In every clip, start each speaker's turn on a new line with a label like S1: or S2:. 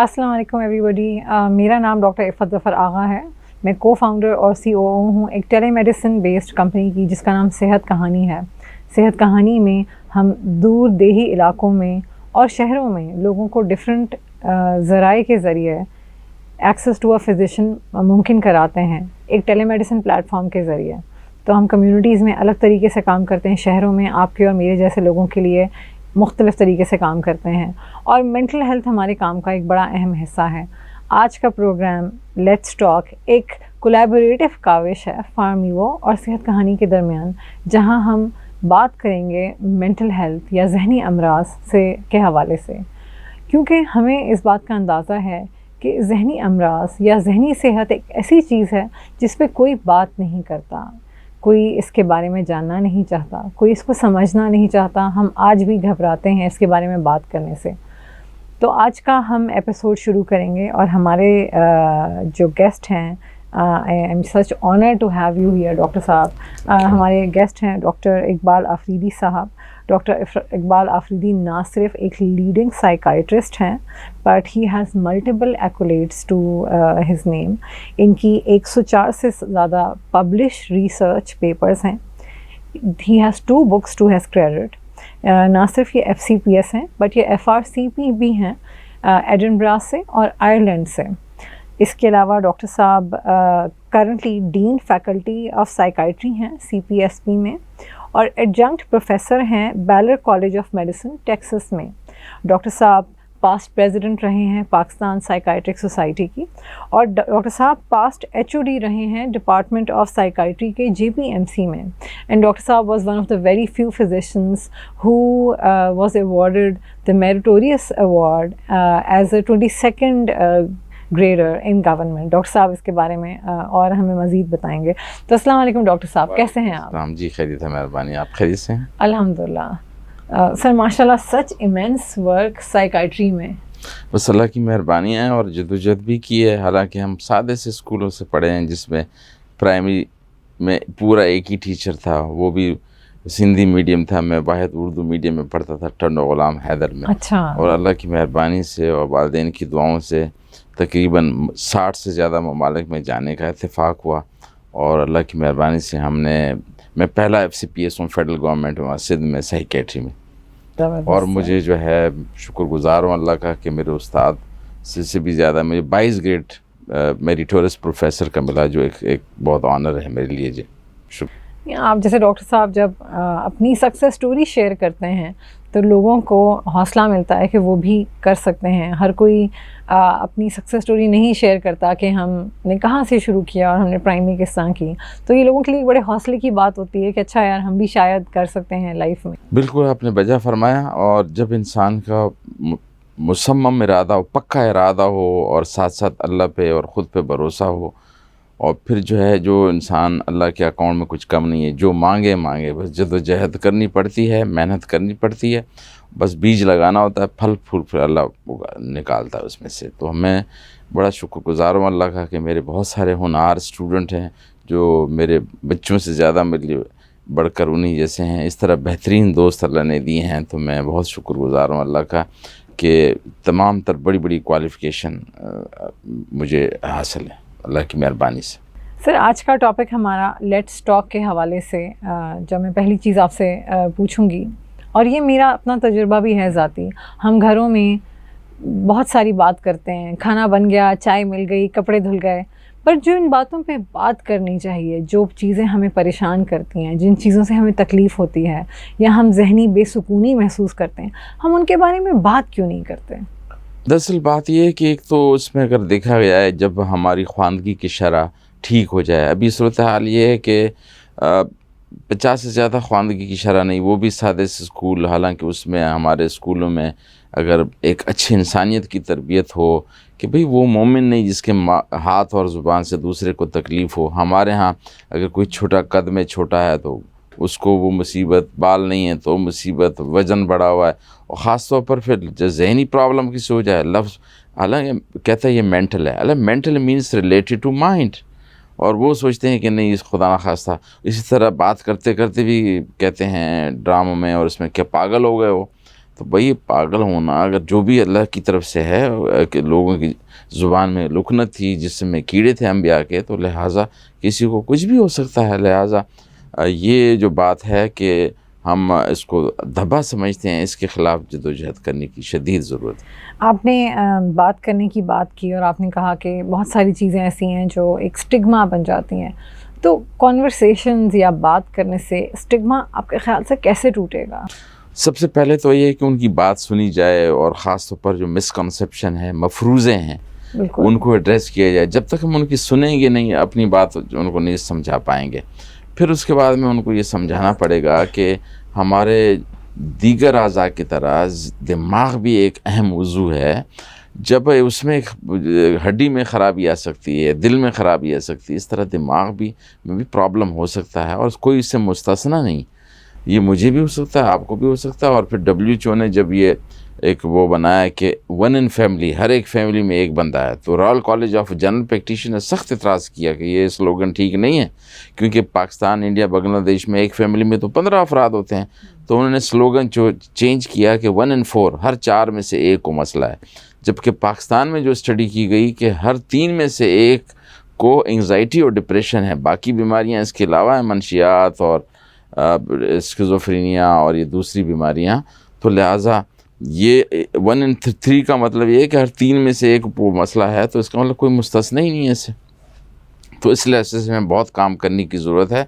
S1: السلام علیکم ایوری بڈی. میرا نام ڈاکٹر عفت ظفر آغا ہے. میں کو فاؤنڈر اور CEO ہوں ایک ٹیلی میڈیسن بیسڈ کمپنی کی جس کا نام صحت کہانی ہے. صحت کہانی میں ہم دور دیہی علاقوں میں اور شہروں میں لوگوں کو ڈفرینٹ ذرائع کے ذریعے ایکسیس ٹو اے فزیشین ممکن کراتے ہیں ایک ٹیلی میڈیسن پلیٹ فارم کے ذریعے. تو ہم کمیونٹیز میں الگ طریقے سے کام کرتے ہیں, شہروں میں آپ کے اور میرے جیسے لوگوں کے لیے مختلف طریقے سے کام کرتے ہیں, اور مینٹل ہیلتھ ہمارے کام کا ایک بڑا اہم حصہ ہے. آج کا پروگرام لیٹس ٹاک ایک کولیبوریٹو کاوش ہے فارمیو اور صحت کہانی کے درمیان, جہاں ہم بات کریں گے مینٹل ہیلتھ یا ذہنی امراض کے حوالے سے, کیونکہ ہمیں اس بات کا اندازہ ہے کہ ذہنی امراض یا ذہنی صحت ایک ایسی چیز ہے جس پہ کوئی بات نہیں کرتا, کوئی اس کے بارے میں جاننا نہیں چاہتا, کوئی اس کو سمجھنا نہیں چاہتا. ہم آج بھی گھبراتے ہیں اس کے بارے میں بات کرنے سے. تو آج کا ہم ایپیسوڈ شروع کریں گے, اور ہمارے جو گیسٹ ہیں, I am such honour to have you here doctor صاحب. ہمارے گیسٹ ہیں ڈاکٹر اقبال آفریدی صاحب. ڈاکٹر اقبال آفریدی نہ صرف ایک لیڈنگ سائیکائٹرسٹ ہیں, but he has multiple accolades to his name. ان کی 104 سے زیادہ پبلش ریسرچ پیپرز ہیں. He has 2 books to his credit. نہ صرف یہ FCPS ہیں بٹ یہ FRCP بھی ہیں ایڈنبرا سے اور آئرلینڈ سے. اس کے علاوہ ڈاکٹر صاحب currently dean faculty of psychiatry ہیں CPSP میں, اور ایڈجنکٹ پروفیسر ہیں Baylor college of medicine Texas میں. ڈاکٹر صاحب پاسٹ پریزیڈنٹ رہے ہیں پاکستان سائیکائٹرک سوسائٹی کی, اور ڈاکٹر صاحب پاسٹ HOD رہے ہیں ڈپارٹمنٹ آف سائیکائٹری کے JPMC میں. اینڈ ڈاکٹر صاحب was one of the very few physicians who was awarded the meritorious award as a 22nd grader in government. Doctor صاحب اس کے بارے میں اور ہمیں مزید بتائیں گے. تو السلام علیکم ڈاکٹر صاحب, کیسے ہیں آپ؟
S2: السلام جی, خیریت ہے, مہربانی. آپ خیریت سے ہیں؟
S1: الحمدللہ. سر ماشاء اللہ سچ ایمینس ورک سائیکائٹری میں.
S2: بس اللہ کی مہربانی ہے, اور جدوجہد بھی کی ہے. حالانکہ ہم سادے سے اسکولوں سے پڑھے ہیں جس میں پرائمری میں پورا ایک ہی ٹیچر تھا, وہ بھی سندھی میڈیم تھا. میں واحد اردو میڈیم میں پڑھتا تھا ٹنڈو غلام حیدر میں.
S1: اچھا.
S2: اور اللہ کی مہربانی سے اور والدین کی دعاؤں سے تقریباً 60 سے زیادہ ممالک میں جانے کا اتفاق ہوا, اور اللہ کی مہربانی سے میں پہلا FCPS ہوں فیڈرل گورنمنٹ میں سندھ میں سائیکیٹری میں. اور مجھے جو ہے شکر گزار ہوں اللہ کا کہ میرے استاد سے بھی زیادہ مجھے 22 گریڈ میریٹوریس پروفیسر کا ملا, جو ایک بہت آنر ہے میرے لیے. جی شکریہ.
S1: آپ جیسے ڈاکٹر صاحب جب اپنی سکسیس سٹوری شیئر کرتے ہیں تو لوگوں کو حوصلہ ملتا ہے کہ وہ بھی کر سکتے ہیں. ہر کوئی اپنی سکسیس سٹوری نہیں شیئر کرتا کہ ہم نے کہاں سے شروع کیا اور ہم نے پرائمری کس طرح کی. تو یہ لوگوں کے لیے بڑے حوصلے کی بات ہوتی ہے کہ اچھا یار ہم بھی شاید کر سکتے ہیں لائف میں.
S2: بالکل آپ نے بجا فرمایا. اور جب انسان کا مصمم ارادہ ہو, پکا ارادہ ہو, اور ساتھ ساتھ اللہ پہ اور خود پہ بھروسہ ہو, اور پھر جو انسان اللہ کے اکاؤنٹ میں کچھ کم نہیں ہے, جو مانگے بس جدوجہد کرنی پڑتی ہے, محنت کرنی پڑتی ہے, بس بیج لگانا ہوتا ہے, پھل پھول پھر اللہ نکالتا ہے اس میں سے. تو میں بڑا شکر گزار ہوں اللہ کا کہ میرے بہت سارے ہونہار اسٹوڈنٹ ہیں جو میرے بچوں سے زیادہ میرے لیے بڑھ کر انہی جیسے ہیں. اس طرح بہترین دوست اللہ نے دیے ہیں. تو میں بہت شکر گزار ہوں اللہ کا کہ تمام تر بڑی کوالیفیکیشن مجھے حاصل ہے اللہ کی مہربانی سے.
S1: سر آج کا ٹاپک ہمارا لیٹس ٹاک کے حوالے سے, جب میں پہلی چیز آپ سے پوچھوں گی, اور یہ میرا اپنا تجربہ بھی ہے ذاتی. ہم گھروں میں بہت ساری بات کرتے ہیں, کھانا بن گیا, چائے مل گئی, کپڑے دھل گئے, پر جو ان باتوں پہ بات کرنی چاہیے, جو چیزیں ہمیں پریشان کرتی ہیں, جن چیزوں سے ہمیں تکلیف ہوتی ہے یا ہم ذہنی بے سکونی محسوس کرتے ہیں, ہم ان کے بارے میں بات کیوں نہیں کرتے؟
S2: دراصل بات یہ ہے کہ ایک تو اس میں اگر دیکھا گیا ہے جب ہماری خواندگی کی شرح ٹھیک ہو جائے. ابھی صورتحال یہ ہے کہ 50 سے زیادہ خواندگی کی شرح نہیں, وہ بھی سادے سے اسکول. حالانکہ اس میں ہمارے اسکولوں میں اگر ایک اچھی انسانیت کی تربیت ہو کہ بھئی وہ مومن نہیں جس کے ہاتھ اور زبان سے دوسرے کو تکلیف ہو. ہمارے ہاں اگر کوئی چھوٹا قد میں چھوٹا ہے تو اس کو وہ مصیبت, بال نہیں ہے تو مصیبت, وزن بڑھا ہوا ہے, اور خاص طور پر پھر جو ذہنی پرابلم کسی ہو جائے, لفظ حالانکہ کہتا ہے یہ مینٹل ہے, mental means related to mind, اور وہ سوچتے ہیں کہ نہیں اس خدا نخواستہ. اسی طرح بات کرتے کرتے بھی کہتے ہیں ڈراموں میں اور اس میں کہ پاگل ہو گئے ہو. تو بھائی پاگل ہونا اگر جو بھی اللہ کی طرف سے ہے کہ لوگوں کی زبان میں لکنت تھی جس میں کیڑے تھے انبیاء کے، تو لہٰذا کسی کو کچھ بھی ہو سکتا ہے. لہٰذا یہ جو بات ہے کہ ہم اس کو دھبا سمجھتے ہیں، اس کے خلاف جدوجہد کرنے کی شدید ضرورت ہے.
S1: آپ نے بات کرنے کی بات کی اور آپ نے کہا کہ بہت ساری چیزیں ایسی ہیں جو ایک سٹگما بن جاتی ہیں، تو کانورسیشنز یا بات کرنے سے سٹگما آپ کے خیال سے کیسے ٹوٹے گا؟
S2: سب سے پہلے تو یہ ہے کہ ان کی بات سنی جائے، اور خاص طور پر جو مسکنسیپشن ہے، مفروضے ہیں،
S1: بالکل
S2: ان کو ایڈریس کیا جائے. جب تک ہم ان کی سنیں گے نہیں، اپنی بات ان کو نہیں سمجھا پائیں گے. پھر اس کے بعد میں ان کو یہ سمجھانا پڑے گا کہ ہمارے دیگر اعضاء کی طرح دماغ بھی ایک اہم عضو ہے. جب اس میں ہڈی میں خرابی آ سکتی ہے، دل میں خرابی آ سکتی ہے، اس طرح دماغ میں بھی پرابلم ہو سکتا ہے، اور کوئی اس سے مستثنا نہیں. یہ مجھے بھی ہو سکتا ہے، آپ کو بھی ہو سکتا ہے. اور پھر WHO نے جب یہ ایک وہ بنایا کہ 1 in family، ہر ایک فیملی میں ایک بندہ ہے، تو Royal college of general practitioner نے سخت اعتراض کیا کہ یہ سلوگن ٹھیک نہیں ہے، کیونکہ پاکستان، انڈیا، بنگلہ دیش میں ایک فیملی میں تو 15 افراد ہوتے ہیں. تو انہوں نے سلوگن چینج کیا کہ 1 in 4، ہر 4 میں سے ایک کو مسئلہ ہے. جبکہ پاکستان میں جو اسٹڈی کی گئی کہ ہر 3 میں سے ایک کو انگزائٹی اور ڈپریشن ہے. باقی بیماریاں اس کے علاوہ ہیں، منشیات اور اسکیزوفرینیا اور یہ دوسری بیماریاں. تو لہٰذا یہ 1 in 3 کا مطلب یہ ہے کہ ہر 3 میں سے ایک وہ مسئلہ ہے، تو اس کا مطلب کوئی مستثنا ہی نہیں ہے اس سے. تو اس لحاظ سے ہمیں بہت کام کرنے کی ضرورت ہے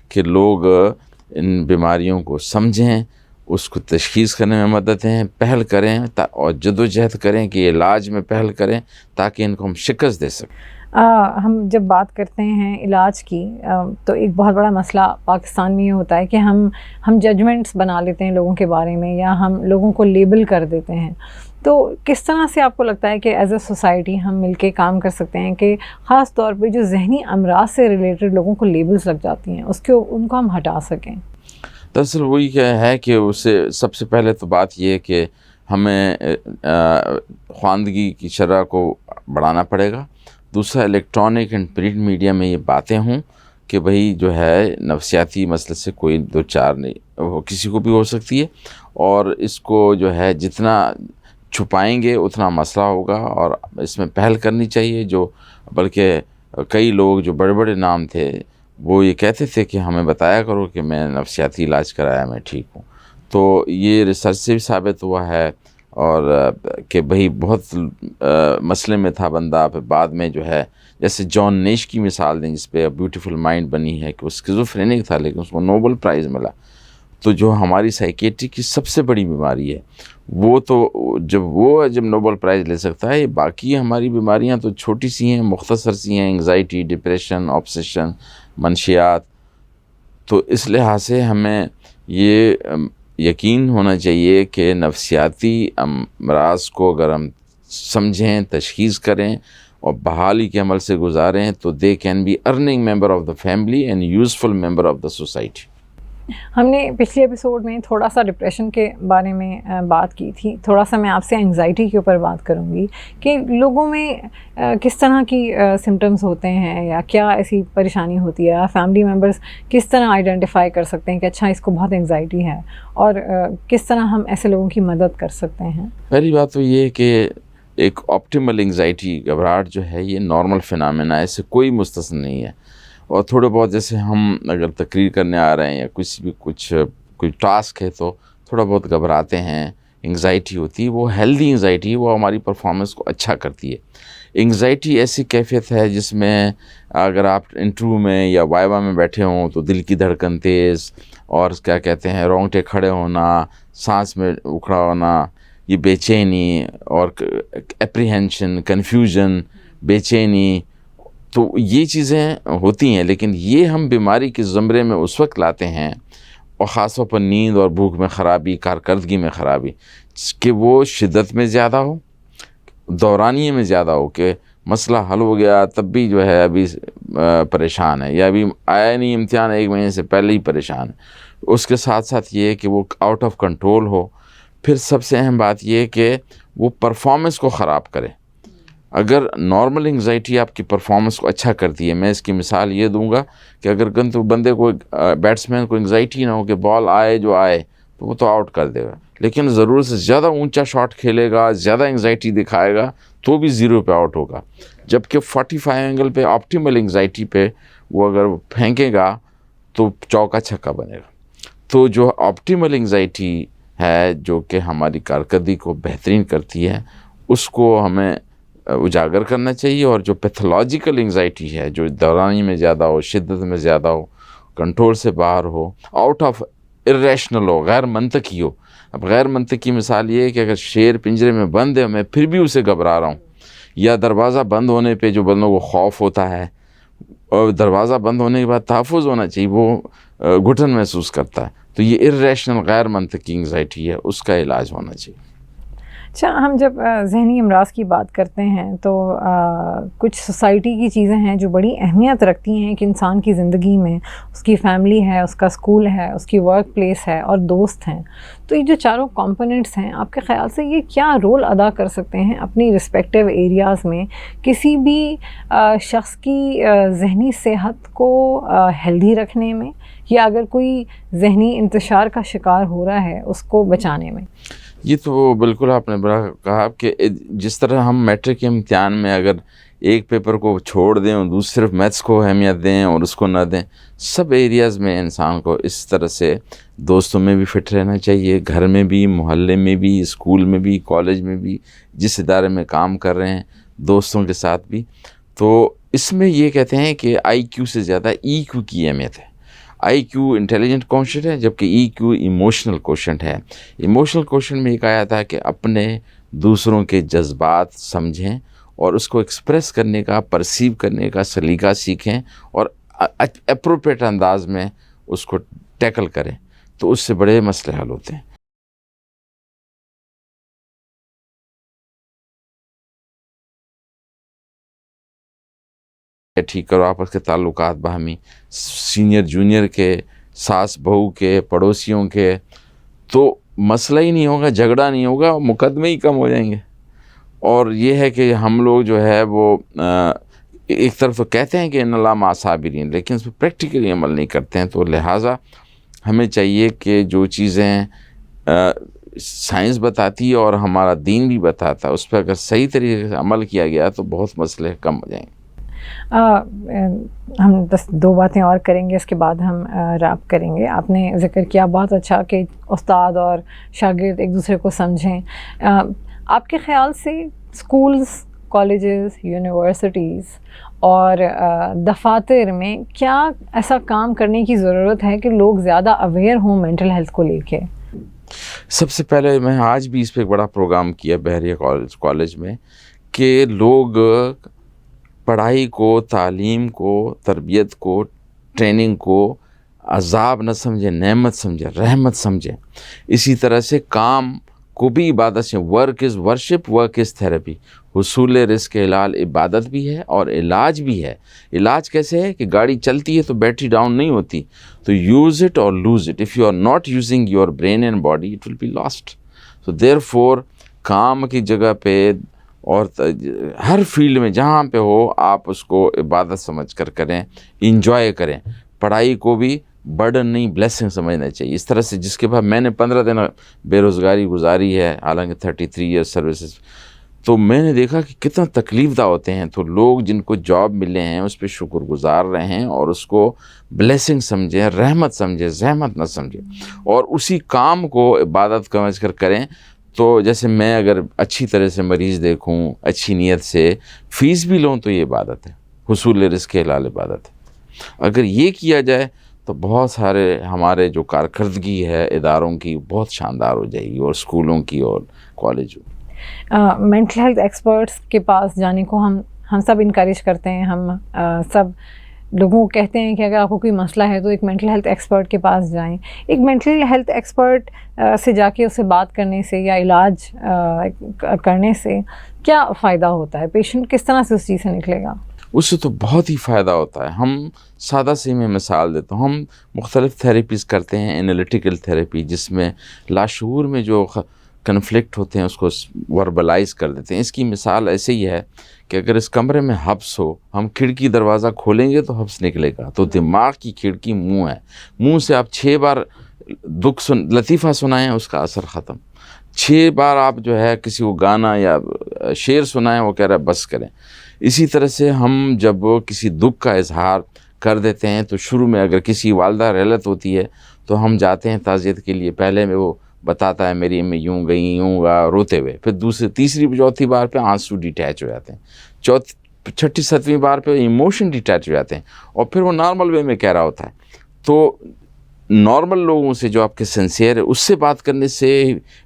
S2: کہ لوگ ان بیماریوں کو سمجھیں، اس کو تشخیص کرنے میں مدد دیں، پہل کریں اور جدوجہد کریں کہ علاج میں پہل کریں تاکہ ان کو ہم شکست دے سکیں.
S1: ہم جب بات کرتے ہیں علاج کی تو ایک بہت بڑا مسئلہ پاکستان میں یہ ہوتا ہے کہ ہم ججمنٹس بنا لیتے ہیں لوگوں کے بارے میں، یا ہم لوگوں کو لیبل کر دیتے ہیں. تو کس طرح سے آپ کو لگتا ہے کہ ایز اے سوسائٹی ہم مل کے کام کر سکتے ہیں کہ خاص طور پہ جو ذہنی امراض سے ریلیٹڈ لوگوں کو لیبلز لگ جاتی ہیں ان کو ہم ہٹا سکیں؟
S2: دراصل وہی کیا ہے کہ اسے سب سے پہلے تو بات یہ ہے کہ ہمیں خواندگی کی شرح کو بڑھانا پڑے گا. دوسرا، الیکٹرانک اینڈ پرنٹ میڈیا میں یہ باتیں ہوں کہ بھئی جو ہے نفسیاتی مسئلے سے کوئی دو چار نہیں، کسی کو بھی ہو سکتی ہے، اور اس کو جو ہے جتنا چھپائیں گے اتنا مسئلہ ہوگا. اور اس میں پہل کرنی چاہیے. بلکہ کئی لوگ جو بڑے بڑے نام تھے وہ یہ کہتے تھے کہ ہمیں بتایا کرو کہ میں نفسیاتی علاج کرایا، میں ٹھیک ہوں. تو یہ ریسرچ سے بھی ثابت ہوا ہے، اور کہ بھئی بہت مسئلے میں تھا بندہ، پھر بعد میں جو ہے جیسے جان نیش کی مثال دیں جس پہ بیوٹیفل مائنڈ بنی ہے، کہ وہ اسکیزوفرینک تھا لیکن اس کو نوبل پرائز ملا. تو جو ہماری سائیکیٹری کی سب سے بڑی بیماری ہے وہ تو جب نوبل پرائز لے سکتا ہے، باقی ہماری بیماریاں تو چھوٹی سی ہیں، مختصر سی ہیں، انگزائٹی، ڈپریشن، آبسیشن، منشیات. تو اس لحاظ سے ہمیں یہ یقین ہونا چاہیے کہ نفسیاتی امراض کو اگر ہم سمجھیں، تشخیص کریں اور بحالی کے عمل سے گزاریں تو they can be earning member of the family and useful member of the society.
S1: ہم نے پچھلے ایپیسوڈ میں تھوڑا سا ڈپریشن کے بارے میں بات کی تھی، تھوڑا سا میں آپ سے انگزائٹی کے اوپر بات کروں گی کہ لوگوں میں کس طرح کی سمٹمز ہوتے ہیں، یا کیا ایسی پریشانی ہوتی ہے، فیملی ممبرز کس طرح آئیڈینٹیفائی کر سکتے ہیں کہ اچھا اس کو بہت انگزائٹی ہے، اور کس طرح ہم ایسے لوگوں کی مدد کر سکتے ہیں؟
S2: پہلی بات تو یہ ہے کہ ایک آپٹیمل انگزائٹی، گھبراہٹ جو ہے یہ نارمل فینامنا ہے، اس سے کوئی مستثنا نہیں ہے. اور تھوڑے بہت جیسے ہم اگر تقریر کرنے آ رہے ہیں یا کوئی ٹاسک ہے تو تھوڑا بہت گھبراتے ہیں، انگزائٹی ہوتی ہے، وہ ہیلدی انگزائٹی ہے، وہ ہماری پرفارمنس کو اچھا کرتی ہے. انگزائٹی ایسی کیفیت ہے جس میں اگر آپ انٹرویو میں یا وائوا میں بیٹھے ہوں تو دل کی دھڑکن تیز، اور کیا کہتے ہیں رونگٹے کھڑے ہونا، سانس میں اکھڑا ہونا، یہ بے چینی اور اپریہینشن، کنفیوژن، بے چینی، تو یہ چیزیں ہوتی ہیں. لیکن یہ ہم بیماری کے زمرے میں اس وقت لاتے ہیں، اور خاص طور پر نیند اور بھوک میں خرابی، کارکردگی میں خرابی، کہ وہ شدت میں زیادہ ہو، دورانیے میں زیادہ ہو، کہ مسئلہ حل ہو گیا تب بھی جو ہے ابھی پریشان ہے، یا ابھی آیا نہیں امتحان 1 مہینے سے پہلے ہی پریشان ہے. اس کے ساتھ ساتھ یہ کہ وہ آؤٹ آف کنٹرول ہو. پھر سب سے اہم بات یہ کہ وہ پرفارمنس کو خراب کرے. اگر نارمل انگزائٹی آپ کی پرفارمنس کو اچھا کرتی ہے، میں اس کی مثال یہ دوں گا کہ اگر بندے کو بیٹسمین کو انگزائٹی نہ ہو کہ بال آئے جو آئے تو وہ تو آؤٹ کر دے گا، لیکن ضرورت سے زیادہ اونچا شاٹ کھیلے گا, زیادہ انگزائٹی دکھائے گا تو بھی 0 پہ آؤٹ ہوگا. جبکہ 45 اینگل پہ آپٹیمل انگزائٹی پہ وہ اگر پھینکے گا تو چوکا چھکا بنے گا. تو جو آپٹیمل انگزائٹی ہے جو کہ ہماری کارکردگی کو بہترین کرتی ہے, اس کو ہمیں اجاگر کرنا چاہیے. اور جو پیتھولوجیکل انگزائٹی ہے, جو دورانی میں زیادہ ہو, شدت میں زیادہ ہو, کنٹرول سے باہر ہو, آؤٹ آف ارریشنل ہو, غیر منطقی ہو. اب غیر منطقی مثال یہ ہے کہ اگر شیر پنجرے میں بند ہے, میں پھر بھی اسے گھبرا رہا ہوں, یا دروازہ بند ہونے پہ جو بندوں کو خوف ہوتا ہے, اور دروازہ بند ہونے کے بعد تحفظ ہونا چاہیے, وہ گھٹن محسوس کرتا ہے, تو یہ ارریشنل غیر منطقی انگزائٹی ہے, اس کا علاج ہونا چاہیے.
S1: اچھا, ہم جب ذہنی امراض کی بات کرتے ہیں تو کچھ سوسائٹی کی چیزیں ہیں جو بڑی اہمیت رکھتی ہیں کہ انسان کی زندگی میں, اس کی فیملی ہے, اس کا اسکول ہے, اس کی ورک پلیس ہے اور دوست ہیں. تو یہ جو چاروں کمپوننٹس ہیں, آپ کے خیال سے یہ کیا رول ادا کر سکتے ہیں اپنی رسپیکٹیو ایریاز میں کسی بھی شخص کی ذہنی صحت کو ہیلدی رکھنے میں, یا اگر کوئی ذہنی انتشار کا شکار ہو رہا ہے اس کو بچانے میں؟
S2: یہ تو بالکل آپ نے بڑا کہا کہ جس طرح ہم میٹرک کے امتحان میں اگر ایک پیپر کو چھوڑ دیں اور صرف میتھس کو اہمیت دیں اور اس کو نہ دیں, سب ایریاز میں انسان کو اس طرح سے دوستوں میں بھی فٹ رہنا چاہیے, گھر میں بھی, محلے میں بھی, اسکول میں بھی, کالج میں بھی, جس ادارے میں کام کر رہے ہیں دوستوں کے ساتھ بھی. تو اس میں یہ کہتے ہیں کہ آئی کیو سے زیادہ ای کیو کی اہمیت ہے. آئی کیو انٹیلیجنٹ کوشنٹ ہے, جبکہ ای کیو ایموشنل کوشنٹ ہے. ایموشنل کوشنٹ میں یہ کہا جاتا ہے کہ اپنے دوسروں کے جذبات سمجھیں اور اس کو ایکسپریس کرنے کا, پرسیو کرنے کا سلیقہ سیکھیں اور اپروپریٹ انداز میں اس کو ٹیکل کریں, تو اس سے بڑے مسئلے حل ہوتے ہیں. ٹھیک کرو آپس کے تعلقات باہمی, سینئر جونیئر کے, ساس بہو کے, پڑوسیوں کے, تو مسئلہ ہی نہیں ہوگا, جھگڑا نہیں ہوگا, مقدمے ہی کم ہو جائیں گے. اور یہ ہے کہ ہم لوگ جو ہے وہ ایک طرف تو کہتے ہیں کہ ان اللہ مع الصابرین, لیکن اس پہ پریکٹیکلی عمل نہیں کرتے ہیں. تو لہٰذا ہمیں چاہیے کہ جو چیزیں سائنس بتاتی ہے اور ہمارا دین بھی بتاتا ہے, اس پہ اگر صحیح طریقے سے عمل کیا گیا تو بہت مسئلے کم ہو جائیں گے.
S1: ہم 2 باتیں اور کریں گے, اس کے بعد ہم ریپ کریں گے. آپ نے ذکر کیا بہت اچھا کہ استاد اور شاگرد ایک دوسرے کو سمجھیں. آپ کے خیال سے اسکولز, کالجز, یونیورسٹیز اور دفاتر میں کیا ایسا کام کرنے کی ضرورت ہے کہ لوگ زیادہ اویئر ہوں مینٹل ہیلتھ کو لے کے؟
S2: سب سے پہلے میں آج بھی اس پہ ایک بڑا پروگرام کیا بحریہ کالج میں کہ لوگ پڑھائی کو, تعلیم کو, تربیت کو, ٹریننگ کو عذاب نہ سمجھیں, نعمت سمجھیں, رحمت سمجھیں. اسی طرح سے کام کو بھی عبادت سے, work is worship, work is therapy. حصول رزق حلال عبادت بھی ہے اور علاج بھی ہے. علاج کیسے ہے کہ گاڑی چلتی ہے تو بیٹری ڈاؤن نہیں ہوتی, تو use it or lose it. If you are not using your brain and body it will be lost. So there for کام کی جگہ پہ اور ہر فیلڈ میں جہاں پہ ہو آپ اس کو عبادت سمجھ کر کریں, انجوائے کریں. پڑھائی کو بھی برڈن نہیں, بلیسنگ سمجھنا چاہیے. اس طرح سے جس کے بعد میں نے 15 دن بے روزگاری گزاری ہے, حالانکہ 33 ایئرس سروسز, تو میں نے دیکھا کہ کتنا تکلیف دہ ہوتے ہیں. تو لوگ جن کو جاب ملے ہیں اس پہ شکر گزار رہیں اور اس کو بلیسنگ سمجھیں, رحمت سمجھیں, زحمت نہ سمجھیں, اور اسی کام کو عبادت سمجھ کر کریں. تو جیسے میں اگر اچھی طرح سے مریض دیکھوں, اچھی نیت سے فیس بھی لوں, تو یہ عبادت ہے, حصول رزق حلال عبادت ہے. اگر یہ کیا جائے تو بہت سارے ہمارے جو کارکردگی ہے اداروں کی بہت شاندار ہو جائے گی, اور اسکولوں کی اور کالجوں.
S1: مینٹل ہیلتھ ایکسپرٹس کے پاس جانے کو ہم سب انکریج کرتے ہیں. ہم سب لوگوں کو کہتے ہیں کہ اگر آپ کو کوئی مسئلہ ہے تو ایک مینٹل ہیلتھ ایکسپرٹ کے پاس جائیں. ایک مینٹل ہیلتھ ایکسپرٹ سے جا کے اسے بات کرنے سے یا علاج کرنے سے کیا فائدہ ہوتا ہے؟ پیشنٹ کس طرح سے اس چیز سے نکلے گا؟
S2: اس سے تو بہت ہی فائدہ ہوتا ہے. ہم سادہ سی میں مثال دیتا ہوں, ہم مختلف تھیراپیز کرتے ہیں. انالیٹیکل تھیراپی, جس میں لاشعور میں جو کنفلکٹ ہوتے ہیں اس کو وربلائز کر دیتے ہیں. اس کی مثال ایسے ہی ہے کہ اگر اس کمرے میں حبس ہو, ہم کھڑکی دروازہ کھولیں گے تو حبس نکلے گا. تو دماغ کی کھڑکی منہ ہے, منہ سے آپ 6 بار لطیفہ سنائیں اس کا اثر ختم. 6 بار آپ جو ہے کسی کو گانا یا شعر سنائیں وہ کہہ رہا ہے بس کریں. اسی طرح سے ہم جب کسی دکھ کا اظہار کر دیتے ہیں تو شروع میں اگر کسی والدہ رحلت ہوتی ہے تو ہم جاتے ہیں تعزیت کے لیے، پہلے میں وہ بتاتا ہے میری امی یوں گئی یوں گا روتے ہوئے، پھر تیسری چوتھی بار پہ آنسو ڈیٹیچ ہو جاتے ہیں، چھٹی 7ویں بار پہ ایموشن ڈیٹیچ ہو جاتے ہیں، اور پھر وہ نارمل وے میں کہہ رہا ہوتا ہے. تو نارمل لوگوں سے جو آپ کے سنسیئر ہے اس سے بات کرنے سے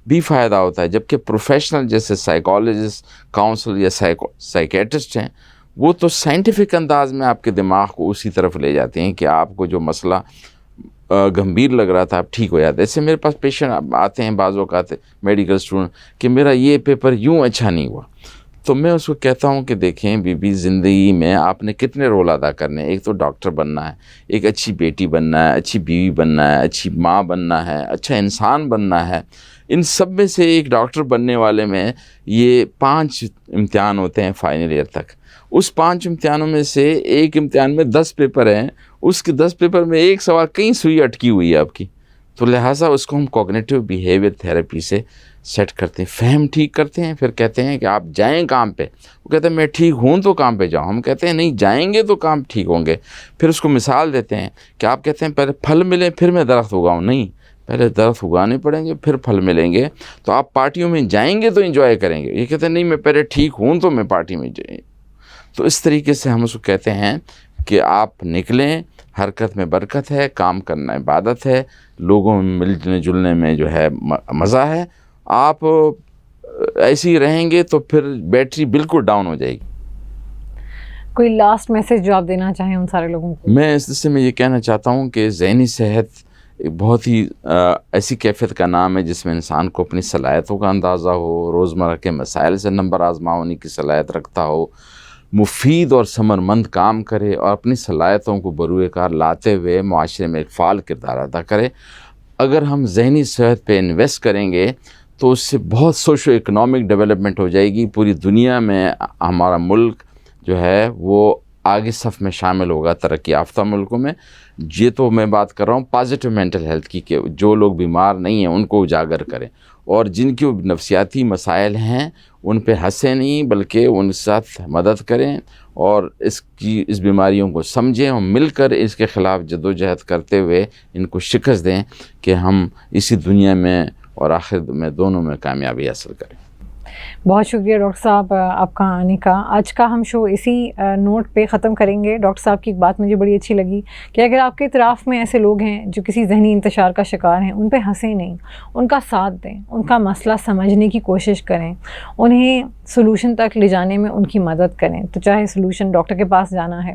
S2: بھی فائدہ ہوتا ہے، جبکہ پروفیشنل جیسے سائیکالوجسٹ، کاؤنسل یا سائیکیٹرسٹ ہیں وہ تو سائنٹیفک انداز میں آپ کے دماغ کو اسی طرف لے جاتے ہیں کہ آپ کو جو مسئلہ گمبھیر لگ رہا تھا اب ٹھیک ہو جاتا ہے. ایسے میرے پاس پیشنٹ آتے ہیں بعض اوقات میڈیکل اسٹوڈنٹ کہ میرا یہ پیپر یوں اچھا نہیں ہوا، تو میں اس کو کہتا ہوں کہ دیکھیں بی زندگی میں آپ نے کتنے رول ادا کرنے ہیں. ایک تو ڈاکٹر بننا ہے، ایک اچھی بیٹی بننا ہے، اچھی بیوی بننا ہے، اچھی ماں بننا ہے، اچھا انسان بننا ہے. ان سب میں سے ایک ڈاکٹر بننے والے میں یہ 5 امتحان ہوتے ہیں فائنل ایئر تک. اس 5 امتحانوں میں سے ایک امتحان میں 10 پیپر ہیں، اس کے 10 پیپر میں ایک سوال کہیں سوئی اٹکی ہوئی ہے آپ کی، تو لہٰذا اس کو ہم کوگنیٹیو بیہیویئر تھیراپی سے سیٹ کرتے ہیں، فہم ٹھیک کرتے ہیں. پھر کہتے ہیں کہ آپ جائیں کام پہ، وہ کہتے ہیں میں ٹھیک ہوں تو کام پہ جاؤں. ہم کہتے ہیں نہیں جائیں گے تو کام ٹھیک ہوں گے. پھر اس کو مثال دیتے ہیں کہ آپ کہتے ہیں پہلے پھل ملیں پھر میں درخت اگاؤں، نہیں، پہلے درخت اگانے پڑیں گے پھر پھل ملیں گے. تو آپ پارٹیوں میں جائیں گے تو انجوائے کریں گے. یہ کہتے ہیں نہیں میں پہلے ٹھیک ہوں تو میں پارٹی میں جائیں. تو اس طریقے سے ہم اس کو کہتے ہیں کہ آپ نکلیں، حرکت میں برکت ہے، کام کرنا عبادت ہے، لوگوں میں ملنے جلنے میں جو ہے مزہ ہے. آپ ایسے ہی رہیں گے تو پھر بیٹری بالکل ڈاؤن ہو جائے گی.
S1: کوئی لاسٹ میسج جو آپ دینا چاہیں ان سارے لوگوں کو؟
S2: میں اس سے میں یہ کہنا چاہتا ہوں کہ ذہنی صحت ایک بہت ہی ایسی کیفیت کا نام ہے جس میں انسان کو اپنی صلاحیتوں کا اندازہ ہو، روزمرہ کے مسائل سے نمبر آزما ہونے کی صلاحیت رکھتا ہو، مفید اور ثمرمند کام کرے اور اپنی صلاحیتوں کو بروئے کار لاتے ہوئے معاشرے میں ایک فعال کردار ادا کرے. اگر ہم ذہنی صحت پہ انویسٹ کریں گے تو اس سے بہت سوشو اکنامک ڈیولپمنٹ ہو جائے گی. پوری دنیا میں ہمارا ملک جو ہے وہ آگے صف میں شامل ہوگا ترقی یافتہ ملکوں میں. یہ تو میں بات کر رہا ہوں پازیٹیو مینٹل ہیلتھ کی، کہ جو لوگ بیمار نہیں ہیں ان کو اجاگر کریں، اور جن کی نفسیاتی مسائل ہیں ان پہ ہنسیں نہیں بلکہ ان کے ساتھ مدد کریں اور اس بیماریوں کو سمجھیں اور مل کر اس کے خلاف جدوجہد کرتے ہوئے ان کو شکست دیں کہ ہم اسی دنیا میں اور آخرت میں دونوں میں کامیابی حاصل کریں.
S1: بہت شکریہ ڈاکٹر صاحب آپ کا آنے کا. آج کا ہم شو اسی نوٹ پہ ختم کریں گے. ڈاکٹر صاحب کی ایک بات مجھے بڑی اچھی لگی کہ اگر آپ کے اطراف میں ایسے لوگ ہیں جو کسی ذہنی انتشار کا شکار ہیں، ان پہ ہنسیں نہیں، ان کا ساتھ دیں، ان کا مسئلہ سمجھنے کی کوشش کریں، انہیں سلوشن تک لے جانے میں ان کی مدد کریں. تو چاہے سلوشن ڈاکٹر کے پاس جانا ہے،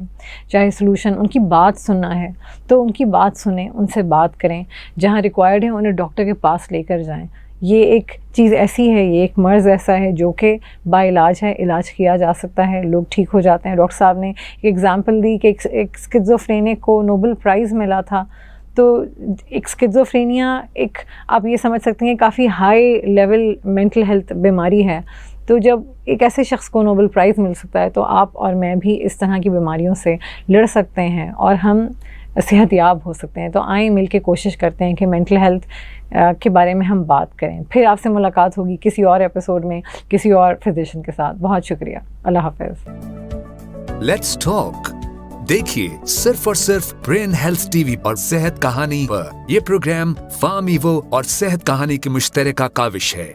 S1: چاہے سلوشن ان کی بات سننا ہے، تو ان کی بات سنیں، ان سے بات کریں، جہاں ریکوائرڈ ہے انہیں ڈاکٹر کے پاس لے کر جائیں. یہ ایک چیز ایسی ہے، یہ ایک مرض ایسا ہے جو کہ با علاج ہے، علاج کیا جا سکتا ہے، لوگ ٹھیک ہو جاتے ہیں. ڈاکٹر صاحب نے ایک ایگزامپل دی کہ ایک اسکیزوفرینک کو نوبل پرائز ملا تھا. تو ایک اسکیزوفرینیا ایک آپ یہ سمجھ سکتے ہیں کافی ہائی لیول مینٹل ہیلتھ بیماری ہے. تو جب ایک ایسے شخص کو نوبل پرائز مل سکتا ہے تو آپ اور میں بھی اس طرح کی بیماریوں سے لڑ سکتے ہیں اور ہم صحت یاب ہو سکتے ہیں. تو آئیں مل کے کوشش کرتے ہیں کہ مینٹل ہیلتھ کے بارے میں ہم بات کریں. پھر آپ سے ملاقات ہوگی کسی اور ایپیسوڈ میں کسی اور فزیشین کے ساتھ. بہت شکریہ. اللہ حافظ.
S3: لیٹس ٹاک دیکھیے صرف اور صرف برین ہیلتھ ٹی وی اور صحت کہانی پر. یہ پروگرام فارم ایوو اور صحت کہانی کی مشترکہ کاوش ہے.